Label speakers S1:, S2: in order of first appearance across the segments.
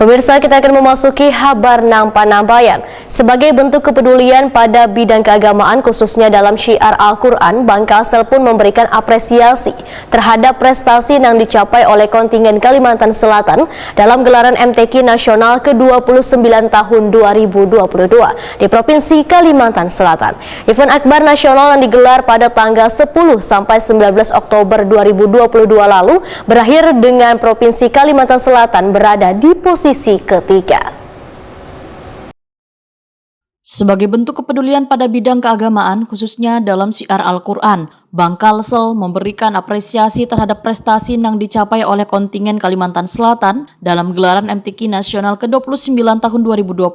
S1: Pemirsa, kita akan memasuki Habar Nang Panambayan. Sebagai bentuk kepedulian pada bidang keagamaan, khususnya dalam syiar Al-Quran, Bangkalsel pun memberikan apresiasi terhadap prestasi yang dicapai oleh kontingen Kalimantan Selatan dalam gelaran MTQ Nasional ke-29 tahun 2022 di Provinsi Kalimantan Selatan. Event akbar nasional yang digelar pada tanggal 10 sampai 19 Oktober 2022 lalu berakhir dengan Provinsi Kalimantan Selatan berada di posisi ketiga.
S2: Sebagai bentuk kepedulian pada bidang keagamaan, khususnya dalam syiar Al-Quran, Bangkalsel memberikan apresiasi terhadap prestasi yang dicapai oleh kontingen Kalimantan Selatan dalam gelaran MTQ Nasional ke-29 tahun 2022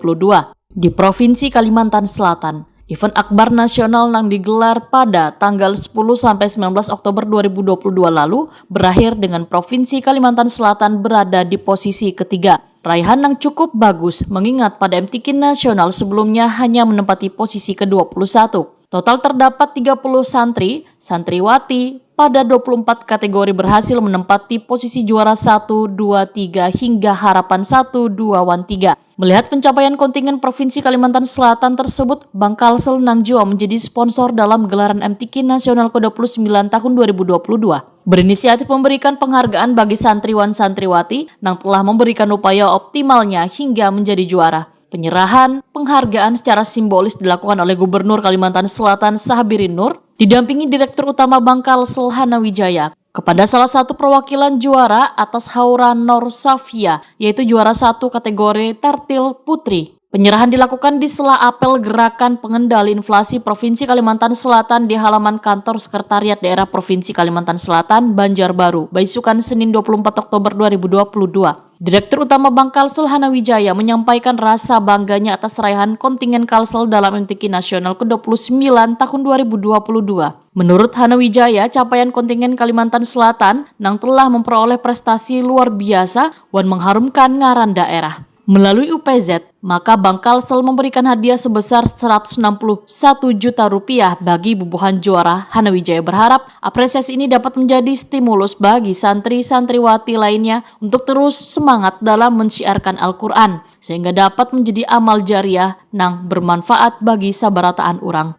S2: di Provinsi Kalimantan Selatan. Event akbar nasional yang digelar pada tanggal 10 sampai 19 Oktober 2022 lalu berakhir dengan Provinsi Kalimantan Selatan berada di posisi ketiga. Raihan yang cukup bagus mengingat pada MTQ nasional sebelumnya hanya menempati posisi ke-21. Total terdapat 30 santri, santriwati pada 24 kategori berhasil menempati posisi juara 1, 2, 3 hingga harapan 1, 2, wan 3. Melihat pencapaian kontingen Provinsi Kalimantan Selatan tersebut, Bangkalsel Nangjua menjadi sponsor dalam gelaran MTQ Nasional ke-29 tahun 2022. Berinisiatif memberikan penghargaan bagi santriwan-santriwati yang telah memberikan upaya optimalnya hingga menjadi juara. Penyerahan penghargaan secara simbolis dilakukan oleh Gubernur Kalimantan Selatan Sahabirin Nur, didampingi Direktur Utama Bangkalsel Hanawijaya, kepada salah satu perwakilan juara atas Haura Nor Safia, yaitu juara 1 kategori Tertil Putri. Penyerahan dilakukan di sela apel Gerakan Pengendali Inflasi Provinsi Kalimantan Selatan di halaman kantor Sekretariat Daerah Provinsi Kalimantan Selatan, Banjarbaru, Baisukan, Senin 24 Oktober 2022. Direktur Utama Bangkalsel Hanawijaya menyampaikan rasa bangganya atas raihan kontingen Kalsel dalam MTQ Nasional ke-29 tahun 2022. Menurut Hanawijaya, capaian kontingen Kalimantan Selatan yang telah memperoleh prestasi luar biasa dan mengharumkan ngaran daerah. Melalui UPZ, maka Bangkalsel memberikan hadiah sebesar Rp161 juta bagi bubuhan juara. Hanawijaya berharap apresiasi ini dapat menjadi stimulus bagi santri-santriwati lainnya untuk terus semangat dalam mensyiarkan Al-Quran, sehingga dapat menjadi amal jariah yang bermanfaat bagi sabarataan urang.